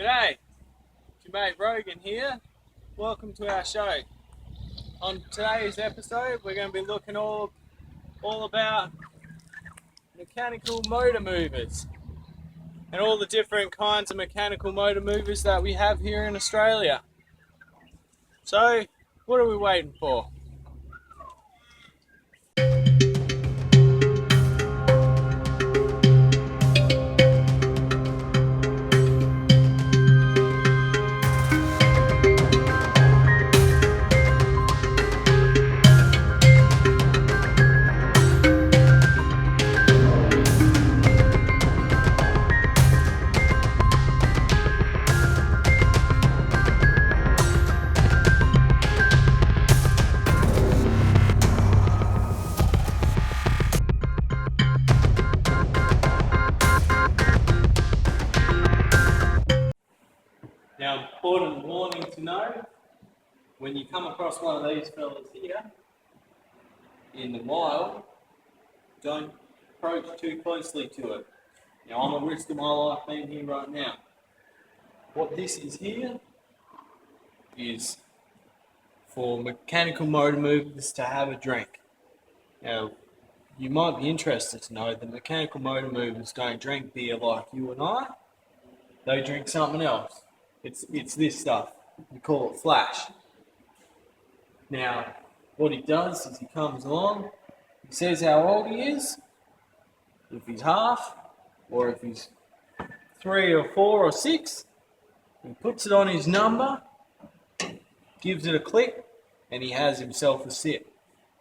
G'day, it's your mate Rogan here. Welcome to our show. On today's episode, we're going to be looking all about mechanical motor movers and all the different kinds of mechanical motor movers that we have here in Australia. So, what are we waiting for? Now, important warning to know, when you come across one of these fellas here in the wild, don't approach too closely to it. Now, I'm at risk of my life being here right now. What this is here is for mechanical motor movers to have a drink. Now, you might be interested to know that mechanical motor movers don't drink beer like you and I. They drink something else. It's this stuff. We call it flash. Now, what he does is he comes along, he says how old he is, if he's half, or if he's 3 or 4 or 6, he puts it on his number, gives it a click, and he has himself a sip.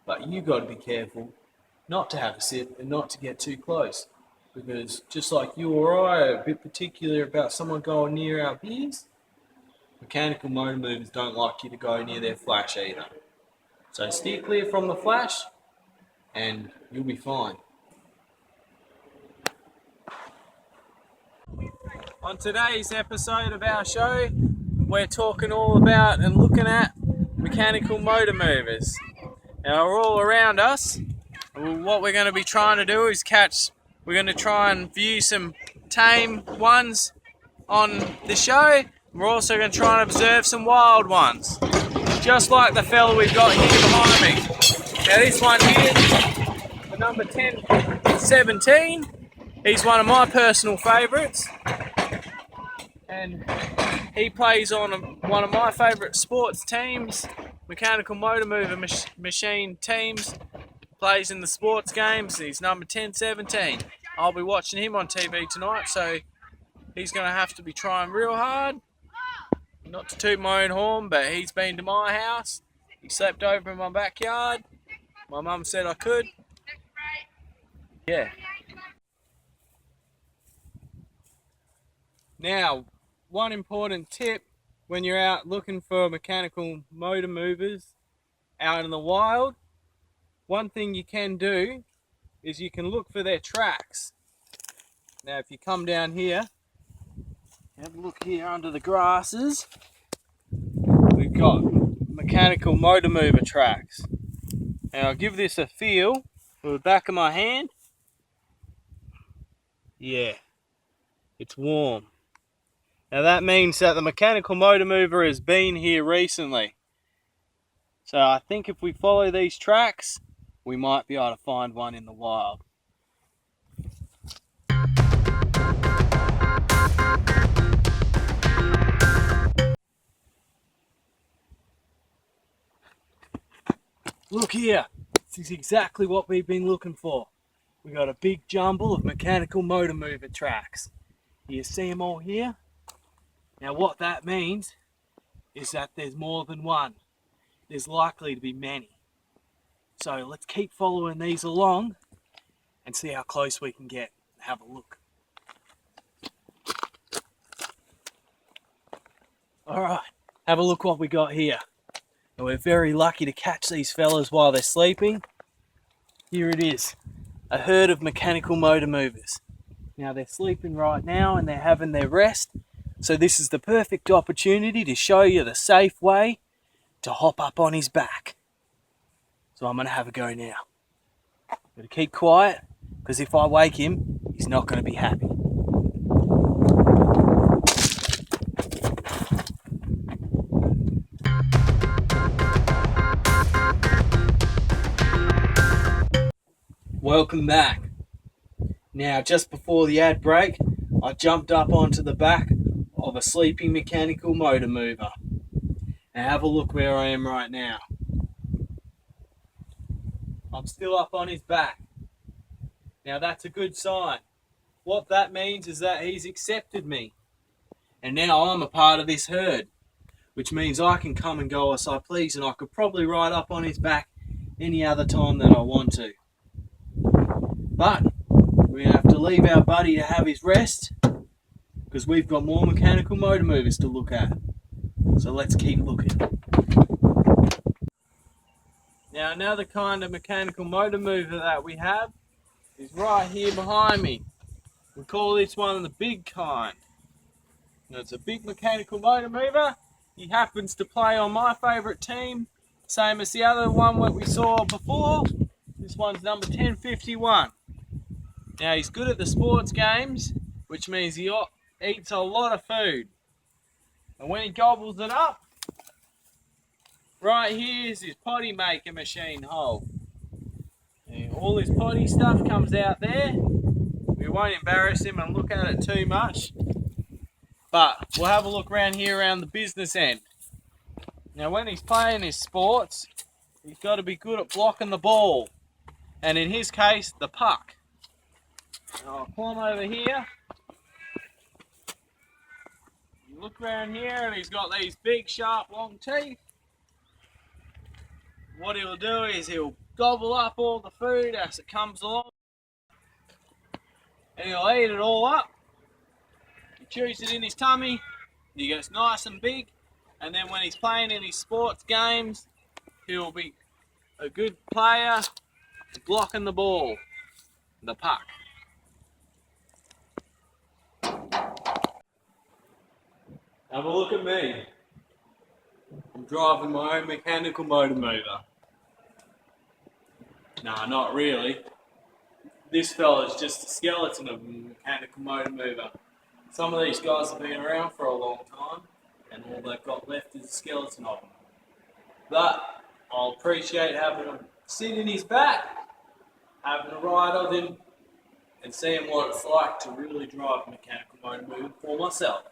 But you got to be careful not to have a sip and not to get too close, because just like you or I are a bit particular about someone going near our beers, mechanical motor movers don't like you to go near their flash either. So steer clear from the flash and you'll be fine. On today's episode of our show, we're talking all about and looking at mechanical motor movers. Now, they're all around us. What we're going to be trying to do is we're going to try and view some tame ones on the show. We're also going to try and observe some wild ones, just like the fella we've got here behind me. Now, this one here, the number 1017, he's one of my personal favourites, and he plays on one of my favourite sports teams, mechanical motor mover machine teams, plays in the sports games. He's number 1017. I'll be watching him on TV tonight, so he's going to have to be trying real hard. Not to toot my own horn, but he's been to my house. He slept over in my backyard. My mum said I could. Yeah. Now, one important tip when you're out looking for mechanical motor movers out in the wild, one thing you can do is you can look for their tracks. Now, if you come down here, have a look here under the grasses, we've got mechanical motor mover tracks. Now, I'll give this a feel with the back of my hand. Yeah, it's warm. Now, that means that the mechanical motor mover has been here recently. So I think if we follow these tracks, we might be able to find one in the wild. Look here, this is exactly what we've been looking for. We've got a big jumble of mechanical motor mover tracks. You see them all here? Now, what that means is that there's more than one. There's likely to be many. So let's keep following these along and see how close we can get. Have a look. Alright, have a look what we got here. And we're very lucky to catch these fellas while they're sleeping. Here it is, a herd of mechanical motor movers. Now, they're sleeping right now and they're having their rest. So this is the perfect opportunity to show you the safe way to hop up on his back. So I'm going to have a go now. Got to keep quiet, because if I wake him, he's not going to be happy. Welcome back. Now, just before the ad break, I jumped up onto the back of a sleeping mechanical motor mover. Now have a look where I am right now. I'm still up on his back. Now that's a good sign. What that means is that he's accepted me. And now I'm a part of this herd, which means I can come and go as I please, and I could probably ride up on his back any other time that I want to. But we're going to have to leave our buddy to have his rest, because we've got more mechanical motor movers to look at. So let's keep looking. Now another kind of mechanical motor mover that we have is right here behind me. We call this one the big kind. Now it's a big mechanical motor mover. He happens to play on my favourite team, same as the other one that we saw before. This one's number 1051. Now he's good at the sports games, which means he eats a lot of food. And when he gobbles it up, right here is his potty maker machine hole. And all his potty stuff comes out there. We won't embarrass him and look at it too much. But we'll have a look around here around the business end. Now when he's playing his sports, he's got to be good at blocking the ball. And in his case, the puck. Now I'll climb over here. You look around here and he's got these big sharp long teeth. What he'll do is he'll gobble up all the food as it comes along. And he'll eat it all up. He chews it in his tummy. He gets nice and big. And then when he's playing in his sports games, he'll be a good player blocking the ball, the puck. Have a look at me. I'm driving my own mechanical motor mover. Nah, not really. This fella's just a skeleton of a mechanical motor mover. Some of these guys have been around for a long time, and all they've got left is a skeleton of them. But I'll appreciate having him sit in his back, having a ride of him, and seeing what it's like to really drive a mechanical motor mover for myself.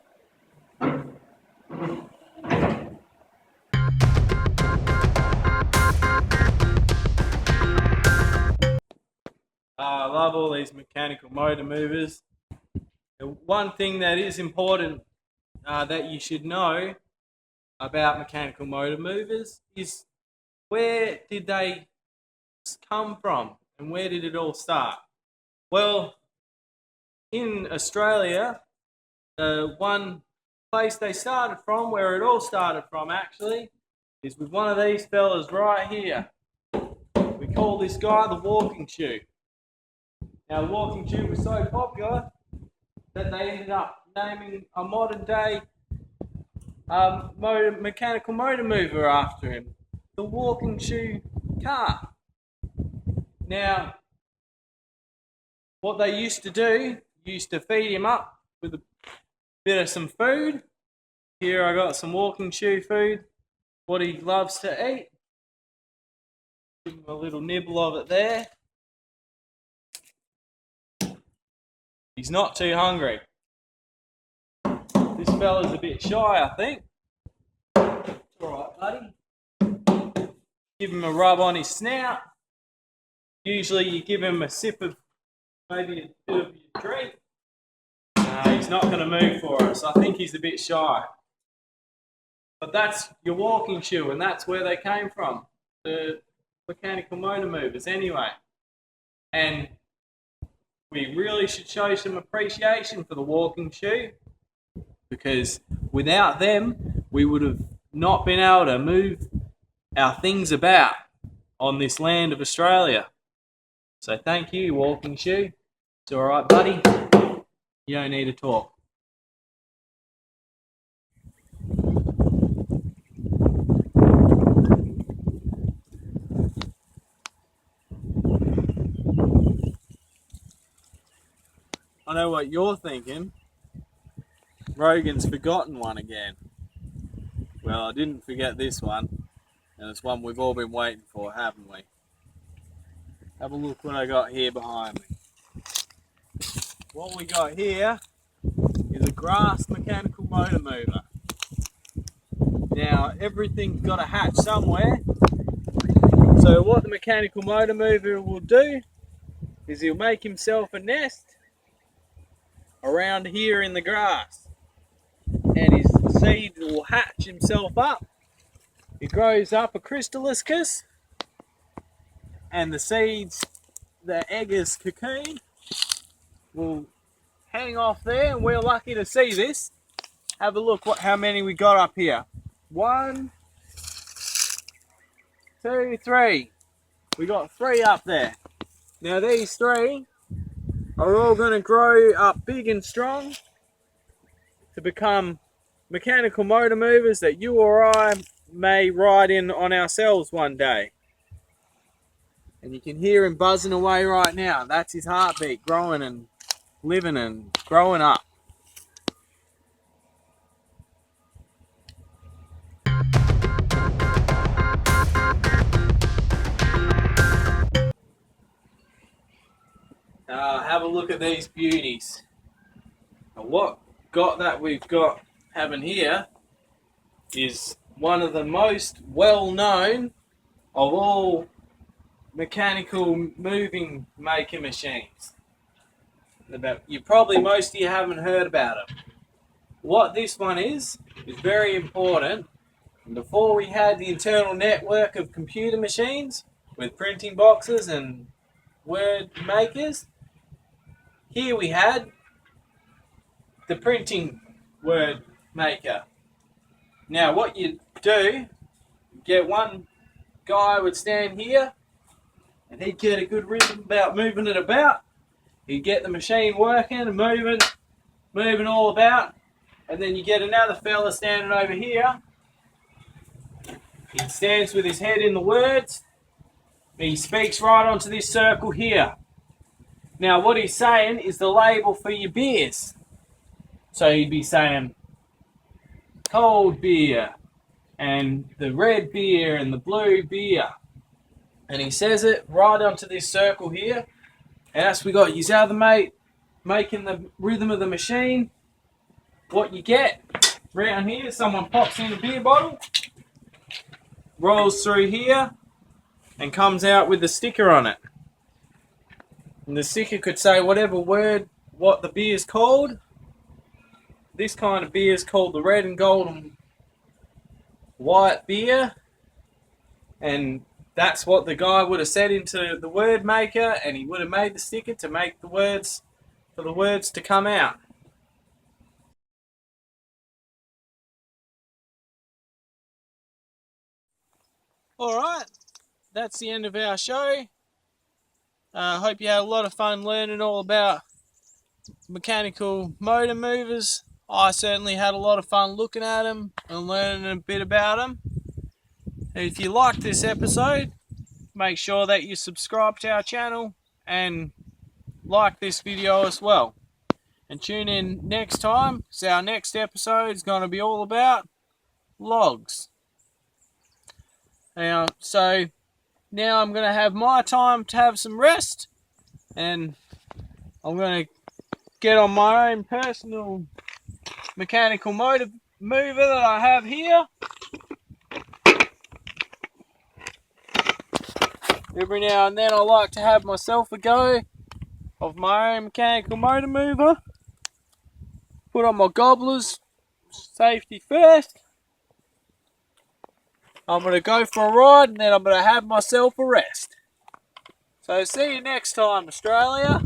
I love all these mechanical motor movers. The one thing that is important that you should know about mechanical motor movers is where did they come from and where did it all start? Well, in Australia, one place they started from, where it all started from actually, is with one of these fellas right here. We call this guy the walking shoe. Now the walking shoe was so popular that they ended up naming a modern day mechanical motor mover after him, the walking shoe car. Now, what they used to do, used to feed him up with a bit of some food. Here I got some walking shoe food, what he loves to eat. Give him a little nibble of it there. He's not too hungry. This fella's a bit shy, I think. Alright, buddy. Give him a rub on his snout. Usually you give him a sip of maybe a bit of your drink. No, he's not going to move for us. I think he's a bit shy. But that's your walking shoe, and that's where they came from. The mechanical motor movers anyway. And we really should show some appreciation for the walking shoe, because without them, we would have not been able to move our things about on this land of Australia. So thank you, walking shoe. It's all right, buddy. You don't need to talk. I know what you're thinking. Rogan's forgotten one again. Well, I didn't forget this one, and it's one we've all been waiting for, haven't we? Have a look what I got here behind me. What we got here is a grass mechanical motor mover. Now everything's got a hatch somewhere, so what the mechanical motor mover will do is he'll make himself a nest around here in the grass, and his seed will hatch himself up. He grows up a crystalliscus, and the seeds, the egger's cocoon, will hang off there, and we're lucky to see this. Have a look how many we got up here. 1, 2, 3. We got 3 up there. Now these 3 are all going to grow up big and strong to become mechanical motor movers that you or I may ride in on ourselves one day. And you can hear him buzzing away right now. That's his heartbeat, growing and living and growing up. Have a look at these beauties. Now what we've got having here is one of the most well-known of all mechanical moving maker machines. Most of you haven't heard about it. What this one is very important. And before we had the internal network of computer machines with printing boxes and word makers, here we had the printing word maker. Now what you do, get one guy would stand here and he'd get a good rhythm about moving it about. He'd get the machine working and moving all about. And then you get another fella standing over here. He stands with his head in the words. He speaks right onto this circle here. Now what he's saying is the label for your beers. So he'd be saying cold beer and the red beer and the blue beer. And he says it right onto this circle here. And as we got his other mate making the rhythm of the machine, what you get round here, someone pops in a beer bottle, rolls through here, and comes out with a sticker on it. And the sticker could say whatever word, what the beer is called. This kind of beer is called the red and gold and white beer. And that's what the guy would have said into the word maker, and he would have made the sticker to make the words, for the words to come out. Alright, that's the end of our show. I hope you had a lot of fun learning all about mechanical motor movers. I certainly had a lot of fun looking at them and learning a bit about them. If you liked this episode, make sure that you subscribe to our channel and like this video as well. And tune in next time, because our next episode is going to be all about logs. So now I'm going to have my time to have some rest, and I'm going to get on my own personal mechanical motor mover that I have here. Every now and then I like to have myself a go of my own mechanical motor mover. Put on my gobblers, safety first. I'm going to go for a ride and then I'm going to have myself a rest. So see you next time, Australia.